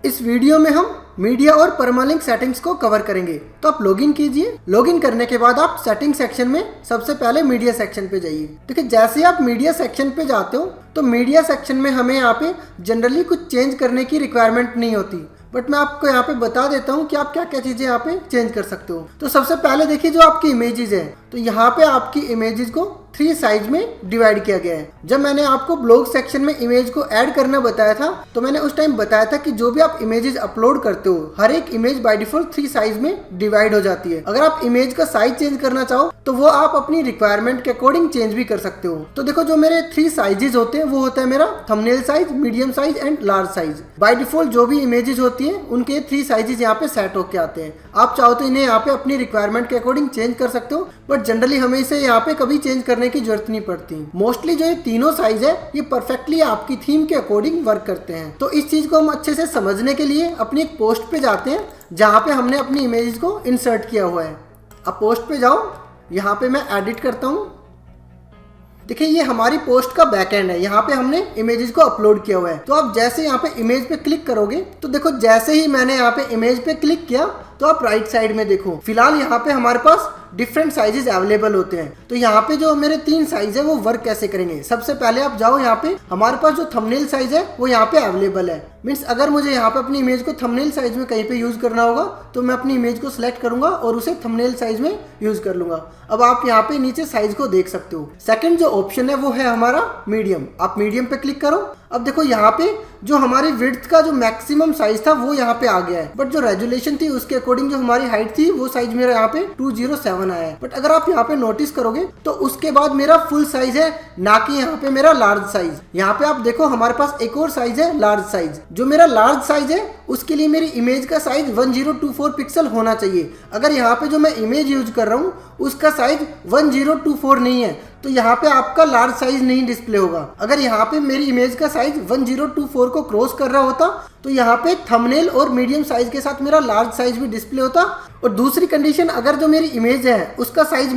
इस वीडियो में हम मीडिया और परमालिंक सेटिंग्स को कवर करेंगे। तो आप लॉगिन कीजिए। लॉगिन करने के बाद आप सेटिंग सेक्शन में सबसे पहले मीडिया सेक्शन पे जाइए। देखिए जैसे आप मीडिया सेक्शन पे जाते हो तो मीडिया सेक्शन में हमें यहाँ पे जनरली कुछ चेंज करने की रिक्वायरमेंट नहीं होती, बट मैं आपको यहाँ पे बता देता हूँ कि आप क्या क्या चीजें यहाँ पे चेंज कर सकते हो। तो सबसे पहले देखिए जो आपकी इमेजेस है, तो यहाँ पे आपकी इमेजेस को 3 साइज में डिवाइड किया गया है। जब मैंने आपको ब्लॉग सेक्शन में इमेज को ऐड करना बताया था तो मैंने उस टाइम बताया था कि जो भी आप इमेजेस अपलोड करते हो हर एक इमेज बाय डिफॉल्ट 3 साइज में डिवाइड हो जाती है। अगर आप इमेज का साइज चेंज करना चाहो तो वो आप अपनी रिक्वायरमेंट के अकॉर्डिंग चेंज भी कर सकते हो। तो देखो जो मेरे 3 साइजेस होते हैं वो होता है मेरा thumbnail size, medium size and large size. By default जो भी इमेजेस होती है उनके 3 साइजेस यहाँ पे सेट होके आते हैं। आप चाहो तो इन्हें यहाँ पे अपनी रिक्वायरमेंट के अकॉर्डिंग चेंज कर सकते हो, बट जनरली हमें इसे यहाँ पे कभी चेंज करने की जरूरत नहीं पड़ती। मोस्टली जो ये तीनों साइज है ये परफेक्टली आपकी थीम के अकॉर्डिंग वर्क करते हैं। तो इस चीज को हम अच्छे से समझने के लिए अपनी एक पोस्ट पे जाते हैं जहाँ पे हमने अपनी इमेज को इंसर्ट किया हुआ है। अब पोस्ट पे जाओ, यहाँ पे मैं एडिट करता हूँ। देखिए ये हमारी पोस्ट का बैकएंड है, यहाँ पे हमने इमेजेस को अपलोड किया हुआ है। तो आप जैसे यहाँ पे इमेज पे क्लिक करोगे तो देखो जैसे ही मैंने यहाँ पे इमेज पे क्लिक किया तो आप राइट साइड में देखो फिलहाल यहाँ पे हमारे पास डिफरेंट साइजेस अवेलेबल होते हैं। तो यहाँ पे जो मेरे 3 साइज है वो वर्क कैसे करेंगे, सबसे पहले आप जाओ यहाँ पे हमारे पास जो थंबनेल साइज है वो यहाँ पे अवेलेबल है। मीन्स अगर मुझे यहाँ पे अपनी इमेज को थंबनेल साइज में कहीं पे यूज करना होगा तो मैं अपनी इमेज को सिलेक्ट करूंगा और उसे थंबनेल साइज में यूज कर लूंगा। अब आप यहाँ पे नीचे साइज को देख सकते हो। सेकंड जो ऑप्शन है वो है हमारा मीडियम। आप मीडियम पे क्लिक करो। अब देखो यहाँ पे जो हमारी विड्थ का जो मैक्सिमम साइज था वो यहाँ पे आ गया है, बट जो रेजुलेशन थी उसके अकॉर्डिंग जो हमारी हाइट थी वो साइज मेरा यहाँ पे 207 आया है। बट अगर आप यहाँ पे नोटिस करोगे तो उसके बाद मेरा फुल साइज है, ना कि यहाँ पे मेरा लार्ज साइज। यहाँ पे आप देखो हमारे पास एक और साइज है लार्ज साइज। जो मेरा लार्ज साइज है उसके लिए मेरी इमेज का साइज 1024 पिक्सल होना चाहिए। अगर यहाँ पे जो मैं इमेज यूज कर रहा हूँ उसका साइज 1024 नहीं है तो यहाँ पे आपका लार्ज साइज नहीं डिस्प्ले होगा। अगर यहाँ पे मेरी इमेज का साइज 1024 को क्रॉस कर रहा होता तो यहाँ पे थंबनेल और मीडियम साइज के साथ मेरा लार्ज साइज भी डिस्प्ले होता। और दूसरी कंडीशन, अगर जो मेरी इमेज है उसका साइज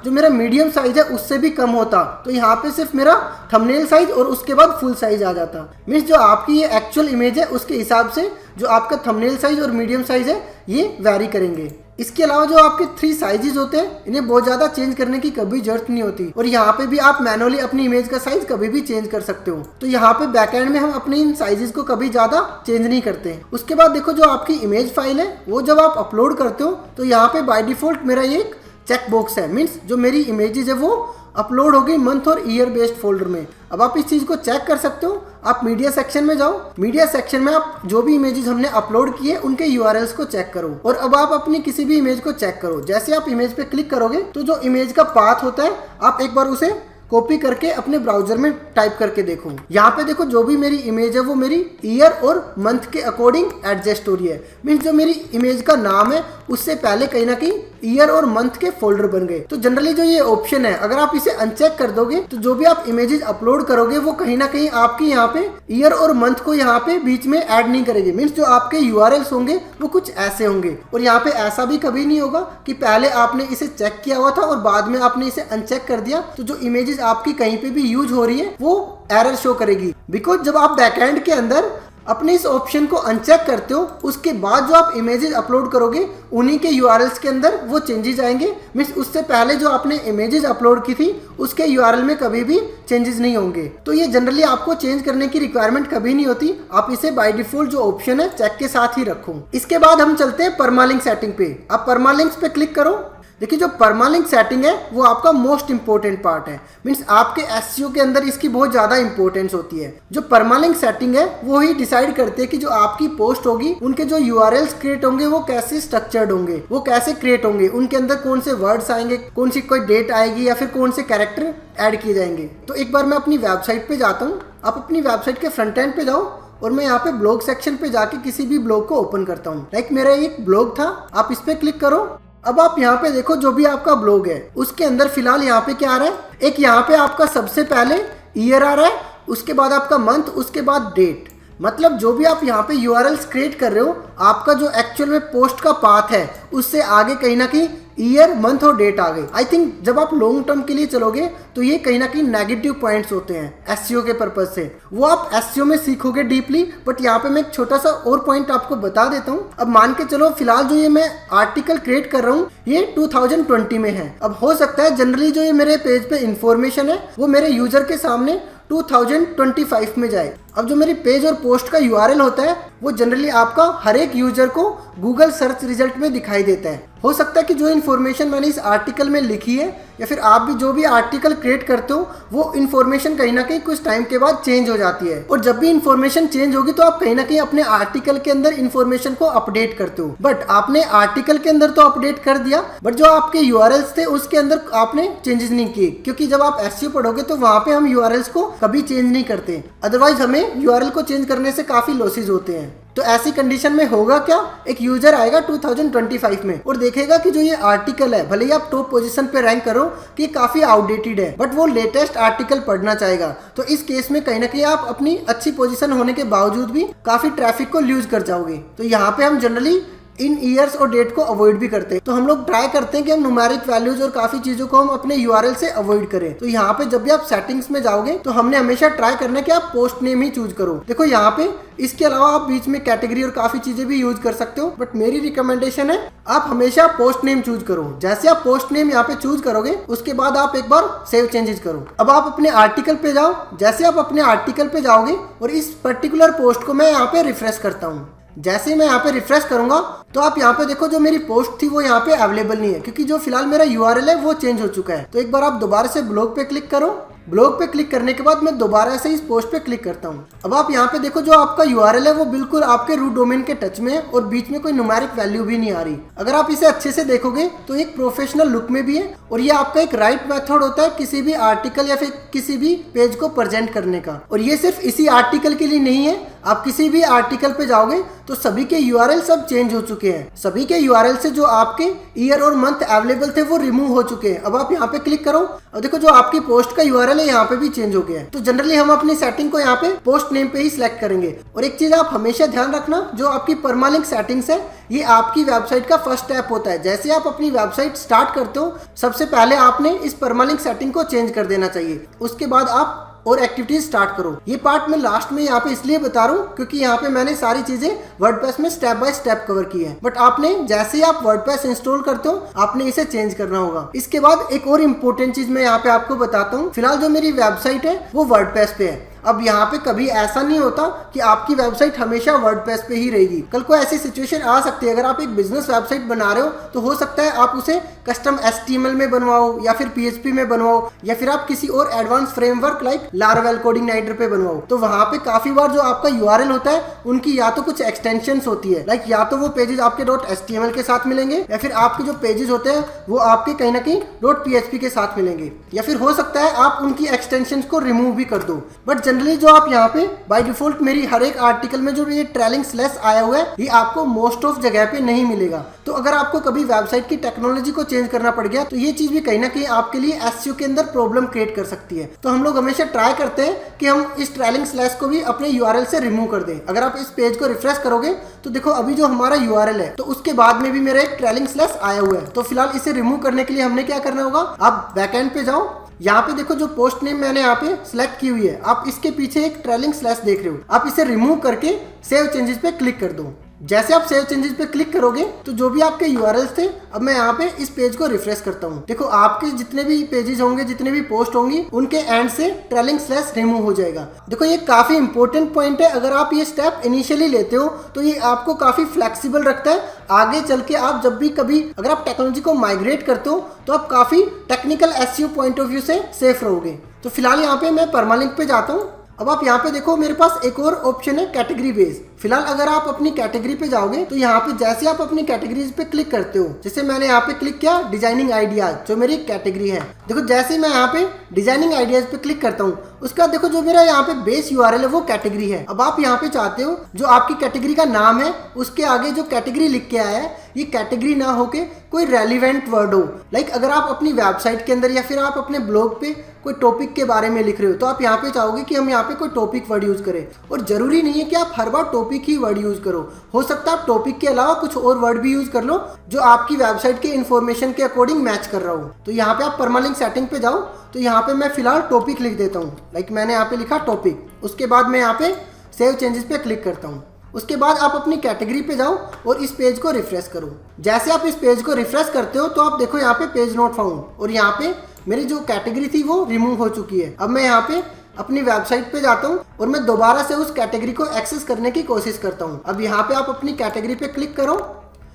जो मेरा मीडियम साइज है उससे भी कम होता तो यहाँ पे सिर्फ मेरा थंबनेल साइज और उसके बाद फुल साइज आ जाता। मीन्स जो आपकी ये एक्चुअल इमेज है उसके हिसाब से जो आपका थंबनेल साइज और मीडियम साइज है ये वैरी करेंगे। इसके अलावा जो आपके 3 साइजेस होते हैं इन्हें बहुत ज्यादा चेंज करने की कभी जरूरत नहीं होती और यहाँ पे भी आप मैनुअली अपनी इमेज का साइज कभी भी चेंज कर सकते हो। तो यहाँ पे बैकएंड में हम अपने इन साइजेस को कभी ज्यादा चेंज नहीं करते। उसके बाद देखो जो आपकी इमेज फाइल है वो जब आप अपलोड करते हो तो यहाँ पे बाय डिफॉल्ट मेरा ये एक चेक बॉक्स है। मीन्स जो मेरी इमेजेस है वो अपलोड हो गई मंथ और ईयर बेस्ड फोल्डर में। अब आप इस चीज को चेक कर सकते हो। आप मीडिया सेक्शन में जाओ, मीडिया सेक्शन में आप जो भी इमेजेस हमने अपलोड किए उनके यूआरएल्स को चेक करो और अब आप अपनी किसी भी इमेज को चेक करो। जैसे आप इमेज पे क्लिक करोगे तो जो इमेज का पाथ होता है आप एक बार उसे कॉपी करके अपने ब्राउजर में टाइप करके देखो। यहाँ पे देखो जो भी मेरी इमेज है वो मेरी ईयर और मंथ के अकॉर्डिंग एडजस्ट हो रही है। मीन्स जो मेरी इमेज का नाम है उससे पहले कहीं ना कहीं ईयर और मंथ के फोल्डर बन गए। तो जनरली जो ये ऑप्शन है अगर आप इसे अनचेक कर दोगे तो जो भी आप इमेजेस अपलोड करोगे वो कहीं ना कहीं आपकी यहाँ पे ईयर और मंथ को यहाँ पे बीच में ऐड नहीं करेगी। मीन्स जो आपके यूआरएल्स होंगे वो कुछ ऐसे होंगे। और यहाँ पे ऐसा भी कभी नहीं होगा कि पहले आपने इसे चेक किया हुआ था और बाद में आपने इसे अनचेक कर दिया तो जो इमेजेस आपकी कहीं पे भी यूज हो रही है वो एरर शो करेगी। बिकॉज जब आप बैकएंड के अंदर अपने इस ऑप्शन को अनचेक करते हो उसके बाद जो आप इमेजेस अपलोड करोगे उन्हीं के यूआरएल्स के अंदर वो चेंजेस आएंगे। मीन्स उससे पहले जो आपने इमेजेस अपलोड की थी उसके यूआरएल में कभी भी चेंजेस नहीं होंगे। तो ये जनरली आपको चेंज करने की रिक्वायरमेंट कभी नहीं होती। आप इसे बाय डिफॉल्ट जो ऑप्शन है चेक के साथ ही रखो। इसके बाद हम चलते हैं परमालिंक सेटिंग पे। आप परमालिंक्स पे क्लिक करो। देखिए जो परमालिंक सेटिंग है वो आपका मोस्ट इंपोर्टेंट पार्ट है। मीन्स आपके एसईओ के अंदर इसकी बहुत ज्यादा इंपॉर्टेंस होती है। जो परमालिंक सेटिंग है वो ही डिसाइड करते हैं कि जो आपकी पोस्ट होगी उनके जो यूआरएल्स क्रिएट होंगे वो कैसे स्ट्रक्चर्ड होंगे, वो कैसे क्रिएट होंगे, उनके अंदर कौन से वर्ड्स आएंगे, कौन सी कोई डेट आएगी या फिर कौन से कैरेक्टर ऐड किए जाएंगे। तो एक बार मैं अपनी वेबसाइट पे जाता हूँ। आप अपनी वेबसाइट के फ्रंट एंड पे जाओ और मैं यहाँ पे ब्लॉग सेक्शन पे जाके किसी भी ब्लॉग को ओपन करता हूँ। लाइक मेरा एक ब्लॉग था, आप इस पे क्लिक करो। अब आप यहाँ पे देखो जो भी आपका ब्लॉग है उसके अंदर फिलहाल यहाँ पे क्या आ रहा है, एक यहाँ पे आपका सबसे पहले ईयर आ रहा है, उसके बाद आपका मंथ, उसके बाद डेट। मतलब जो भी आप यहाँ पे यूआरएल्स क्रिएट कर रहे हो, आपका जो एक्चुअल में पोस्ट का पाथ है उससे आगे कहीं ना कहीं ईयर, मंथ और डेट आ गई। आई थिंक जब आप लॉन्ग टर्म के लिए चलोगे तो ये कहीं ना कहीं नेगेटिव पॉइंट्स होते हैं एसईओ के पर्पज से। वो आप एसईओ में सीखोगे डीपली, बट यहाँ पे मैं एक छोटा सा और पॉइंट आपको बता देता हूँ। अब मान के चलो फिलहाल जो ये मैं आर्टिकल क्रिएट कर रहा हूँ ये 2020 में है। अब हो सकता है जनरली जो ये मेरे पेज पे इंफॉर्मेशन है वो मेरे यूजर के सामने 2025 में जाए। अब जो मेरी पेज और पोस्ट का यूआरएल होता है वो जनरली आपका हर एक यूजर को गूगल सर्च रिजल्ट में दिखाई देता है। हो सकता है कि जो इन्फॉर्मेशन मैंने इस आर्टिकल में लिखी है या फिर आप भी जो भी आर्टिकल क्रिएट करते हो वो इन्फॉर्मेशन कहीं ना कहीं कुछ टाइम के बाद चेंज हो जाती है, और जब भी इन्फॉर्मेशन चेंज होगी तो आप कहीं ना कहीं अपने आर्टिकल के अंदर इन्फॉर्मेशन को अपडेट करते हो। बट आपने आर्टिकल के अंदर तो अपडेट कर दिया, बट जो आपके यूआरएल्स थे उसके अंदर आपने चेंजेस नहीं किए, क्योंकि जब आप एसईओ पढ़ोगे तो वहां पे हम यूआरएल्स को कभी चेंज नहीं करते, अदरवाइज हमें यूआरएल को चेंज करने से काफी लॉसेज होते हैं। तो ऐसी कंडीशन में होगा क्या, एक यूजर आएगा 2025 में और देखेगा कि जो ये आर्टिकल है, भले ही आप टॉप पोजीशन पे रैंक करो कि काफी आउटडेटेड है, बट वो लेटेस्ट आर्टिकल पढ़ना चाहेगा। तो इस केस में कहीं ना कहीं आप अपनी अच्छी पोजीशन होने के बावजूद भी काफी ट्रैफिक को लूज कर जाओगे। तो यहाँ पे हम जनरली इन ईयर्स और डेट को अवॉइड भी करते हैं। तो हम लोग ट्राई करते हैं कि हम न्यूमेरिक वैल्यूज और काफी चीजों को हम अपने यूआरएल से अवॉइड करें। तो यहाँ पे जब भी आप सेटिंग्स में जाओगे तो हमने हमेशा ट्राई करना है कि आप पोस्ट नेम ही चूज करो। देखो यहाँ पे इसके अलावा आप बीच में कैटेगरी और काफी चीजें भी यूज कर सकते हो, बट मेरी रिकमेंडेशन है आप हमेशा पोस्ट नेम चूज करो। जैसे आप पोस्ट नेम यहाँ पे चूज करोगे उसके बाद आप एक बार सेव चेंजेस करो। अब आप अपने आर्टिकल पे जाओ। जैसे आप अपने आर्टिकल पे जाओगे और इस पर्टिकुलर पोस्ट को मैं यहाँ पे रिफ्रेश करता हूँ, जैसे मैं यहाँ पे रिफ्रेश करूंगा तो आप यहाँ पे देखो जो मेरी पोस्ट थी वो यहाँ पे अवेलेबल नहीं है, क्योंकि जो फिलहाल मेरा यूआरएल है वो चेंज हो चुका है। तो एक बार आप दोबारा से ब्लॉग पे क्लिक करो। ब्लॉग पे क्लिक करने के बाद मैं दोबारा से इस पोस्ट पे क्लिक करता हूँ। अब आप यहाँ पे देखो जो आपका यूआरएल है वो बिल्कुल आपके रूट डोमेन के टच में है और बीच में कोई न्यूमेरिक वैल्यू भी नहीं आ रही। अगर आप इसे अच्छे से देखोगे तो एक प्रोफेशनल लुक में भी है, और ये आपका एक राइट मेथड होता है किसी भी आर्टिकल या फिर किसी भी पेज को प्रेजेंट करने का। और ये सिर्फ इसी आर्टिकल के लिए नहीं है, आप किसी भी आर्टिकल पे जाओगे तो सभी के यूआरएल सब चेंज हो चुके हैं। सभी के यूआरएल से जो आपके ईयर और मंथ अवेलेबल थे वो रिमूव हो चुके हैं। अब आप यहाँ पे क्लिक करो और देखो जो आपकी पोस्ट का यूआरएल है यहाँ पे भी चेंज हो गया है। तो जनरली हम अपनी सेटिंग को यहाँ पे पोस्ट नेम पे ही सिलेक्ट करेंगे। और एक चीज आप हमेशा ध्यान रखना, जो आपकी परमालिंक सेटिंग्स है ये आपकी वेबसाइट का फर्स्ट स्टेप होता है। जैसे आप अपनी वेबसाइट स्टार्ट करते हो सबसे पहले आपने इस परमालिंक सेटिंग को चेंज कर देना चाहिए, उसके बाद आप और एक्टिविटीज स्टार्ट करो। ये पार्ट मैं लास्ट में यहाँ पे इसलिए बता रहा हूँ क्योंकि यहाँ पे मैंने सारी चीजें वर्डप्रेस में स्टेप बाय स्टेप कवर की है, बट आपने जैसे ही आप वर्डप्रेस इंस्टॉल करते हो आपने इसे चेंज करना होगा। इसके बाद एक और इम्पोर्टेंट चीज मैं यहाँ पे आपको बताता हूँ। फिलहाल जो मेरी वेबसाइट है वो वर्डप्रेस पे है। अब यहाँ पे कभी ऐसा नहीं होता कि आपकी वेबसाइट हमेशा वर्डप्रेस पे ही रहेगी। कल को ऐसी सिचुएशन आ सकती है, अगर आप एक बिजनेस वेबसाइट बना रहे हो तो हो सकता है आप उसे कस्टम HTML में बनवाओ या फिर PHP में बनवाओ या फिर आप किसी और advance framework like Laravel CodeIgniter पे बनवाओ। तो वहां पे काफी बार जो आपका यूआरएल होता है उनकी या तो कुछ एक्सटेंशंस होती है, लाइक या तो वो पेजेस आपके .html के साथ मिलेंगे या फिर आपके जो पेजेस होते हैं वो आपके कहीं ना कहीं .php के साथ मिलेंगे, या फिर हो सकता है आप उनकी एक्सटेंशंस को रिमूव भी कर दो। बट जनरली जो आप यहाँ पे बाय डिफॉल्ट मेरी हर एक आर्टिकल में जो ये ट्रेलिंग स्लैश आया हुआ है ये आपको मोस्ट ऑफ जगह पे नहीं मिलेगा। तो अगर आपको कभी वेबसाइट की टेक्नोलॉजी को चेंज करना पड़ गया तो ये चीज भी कहीं ना कहीं आपके लिए एसईओ के अंदर प्रॉब्लम क्रिएट कर सकती है। तो हम लोग हमेशा ट्राई करते हैं कि हम इस ट्रेलिंग स्लैश को भी अपने यूआरएल से रिमूव कर दें। अगर आप इस पेज को रिफ्रेश करोगे तो देखो अभी जो हमारा यूआरएल है तो उसके बाद में भी मेरा एक ट्रेलिंग स्लैश आया हुआ है। तो फिलहाल इसे रिमूव करने के लिए हमने क्या करना होगा, आप बैकएंड पे जाओ। यहाँ पे देखो जो पोस्ट नेम मैंने यहाँ पे सिलेक्ट की हुई है, आप इसके पीछे एक ट्रेलिंग स्लैश देख रहे हो, आप इसे रिमूव करके सेव चेंजेस पे क्लिक कर दो। जैसे आप सेव चेंजेस पे क्लिक करोगे तो जो भी आपके यूआरएल्स थे, अब मैं यहाँ पे इस पेज को रिफ्रेश करता हूँ। देखो आपके जितने भी पेजेस होंगे, जितने भी पोस्ट होंगी, उनके एंड से ट्रेलिंग स्लैश रिमूव हो जाएगा। देखो ये काफी इंपॉर्टेंट पॉइंट है। अगर आप ये स्टेप इनिशियली लेते हो तो ये आपको काफी फ्लेक्सिबल रखता है। आगे चल के आप जब भी कभी अगर आप टेक्नोलॉजी को माइग्रेट करते हो तो आप काफी technical SEO point of view से सेफ रहोगे। तो फिलहाल यहाँ पे मैं परमालिंक पे जाता हूँ। अब आप यहाँ पे देखो मेरे पास एक और ऑप्शन है कैटेगरी बेस। फिलहाल अगर आप अपनी कैटेगरी पे जाओगे तो यहाँ पे जैसे आप अपनी कैटेगरीज पे क्लिक करते हो, जैसे मैंने यहाँ पे क्लिक किया डिजाइनिंग आइडियाज, जो मेरी कैटेगरी है। देखो जैसे ही मैं यहाँ पे डिजाइनिंग आइडियाज पे क्लिक करता हूँ उसका देखो जो मेरा यहाँ पे बेस यूआरएल है वो कैटेगरी है। अब आप यहाँ पे चाहते हो जो आपकी कैटेगरी का नाम है उसके आगे जो कैटेगरी लिख के आया है ये कैटेगरी ना होके कोई रेलिवेंट वर्ड हो। लाइक अगर आप अपनी वेबसाइट के अंदर या फिर आप अपने ब्लॉग पे कोई टॉपिक के बारे में लिख रहे हो तो आप यहाँ पे चाहोगे कि हम यहाँ पे कोई टॉपिक वर्ड यूज़ करें। और ज़रूरी नहीं है कि आप हर बार टॉपिक ही वर्ड यूज़ करो, हो सकता है आप टॉपिक के अलावा कुछ और वर्ड भी यूज़ कर लो जो आपकी वेबसाइट के इन्फॉर्मेशन के अकॉर्डिंग मैच कर रहा हो। तो यहाँ पे आप परमालिंक सेटिंग पे जाओ, तो यहाँ पे मैं फिलहाल टॉपिक लिख देता हूँ। लाइक मैंने यहाँ पे लिखा टॉपिक, उसके बाद मैं यहाँ पे सेव चेंजेस पे क्लिक करता हूँ। उसके बाद आप अपनी कैटेगरी पे जाओ और इस पेज को रिफ्रेश करो। जैसे आप इस पेज को रिफ्रेश करते हो तो आप देखो यहाँ पे पेज नॉट फाउंड, और यहाँ पे मेरी जो कैटेगरी थी वो रिमूव हो चुकी है। अब मैं यहाँ पे अपनी वेबसाइट पे जाता हूँ और मैं दोबारा से उस कैटेगरी को एक्सेस करने की कोशिश करता हूँ। अब यहाँ पे आप अपनी कैटेगरी पे क्लिक करो।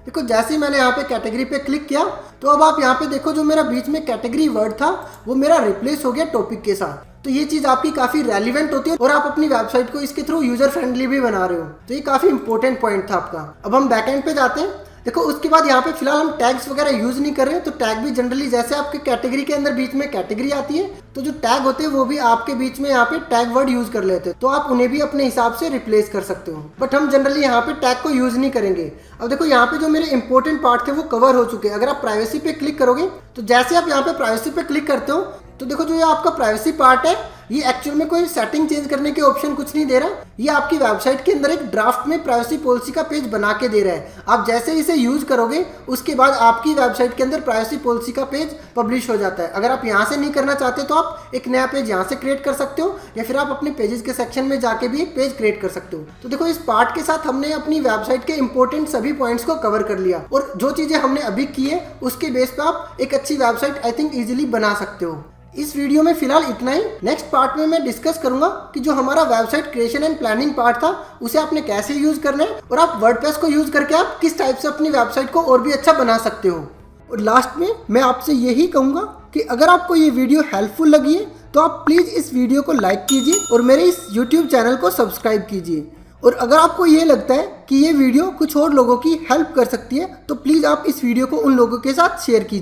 देखो जैसे ही मैंने यहाँ पे कैटेगरी पे क्लिक किया तो अब आप यहाँ पे देखो जो मेरा बीच में कैटेगरी वर्ड था वो मेरा रिप्लेस हो गया टॉपिक के साथ। तो ये चीज़ आपकी काफ़ी रेलिवेंट होती है और आप अपनी वेबसाइट को इसके थ्रू यूजर फ्रेंडली भी बना रहे हो। तो ये काफ़ी इंपॉर्टेंट पॉइंट था आपका। अब हम बैकएंड पे जाते हैं। देखो उसके बाद यहाँ पे फिलहाल हम टैग्स वगैरह यूज नहीं कर रहे हैं, तो टैग भी जनरली जैसे आपके कैटेगरी के अंदर बीच में कैटेगरी आती है तो जो टैग होते हैं वो भी आपके बीच में यहाँ पे टैग वर्ड यूज कर लेते हैं, तो आप उन्हें भी अपने हिसाब से रिप्लेस कर सकते हो। बट हम जनरली यहाँ पे टैग को यूज नहीं करेंगे। अब देखो यहाँ पे जो मेरे इंपॉर्टेंट पार्ट थे वो कवर हो चुके हैं। अगर आप प्राइवेसी पे क्लिक करोगे तो जैसे आप यहाँ पे प्राइवेसी पे क्लिक करते हो तो देखो जो ये आपका प्राइवेसी पार्ट है ये एक्चुअल में कोई सेटिंग चेंज करने के ऑप्शन कुछ नहीं दे रहा। ये आपकी वेबसाइट के अंदर एक ड्राफ्ट में प्राइवेसी पॉलिसी का पेज बना के दे रहा है। आप जैसे इसे यूज करोगे उसके बाद आपकी वेबसाइट के अंदर प्राइवेसी पॉलिसी का पेज पब्लिश हो जाता है। अगर आप यहाँ से नहीं करना चाहते तो आप एक नया पेज यहाँ से क्रिएट कर सकते हो या फिर आप अपने पेजेस के सेक्शन में जाके भी एक पेज क्रिएट कर सकते हो। तो देखो इस पार्ट के साथ हमने अपनी वेबसाइट के इंपॉर्टेंट सभी पॉइंट्स को कवर कर लिया और जो चीजें हमने अभी की है उसके बेस पे आप एक अच्छी वेबसाइट आई थिंक इजीली बना सकते हो। इस वीडियो में फिलहाल इतना ही। नेक्स्ट पार्ट में मैं डिस्कस करूंगा कि जो हमारा website creation and planning part था उसे आपने कैसे यूज करना है और आप वर्डप्रेस को यूज करके आप किस टाइप से अपनी वेबसाइट को और भी अच्छा बना सकते हो। और लास्ट में मैं आपसे यही कहूंगा कि अगर आपको ये वीडियो हेल्पफुल लगी है तो आप प्लीज़ इस वीडियो को लाइक कीजिए और मेरे इस यूट्यूब चैनल को सब्सक्राइब कीजिए। और अगर आपको ये लगता है कि ये वीडियो कुछ और लोगों की हेल्प कर सकती है तो प्लीज़ आप इस वीडियो को उन लोगों के साथ शेयर कीजिए।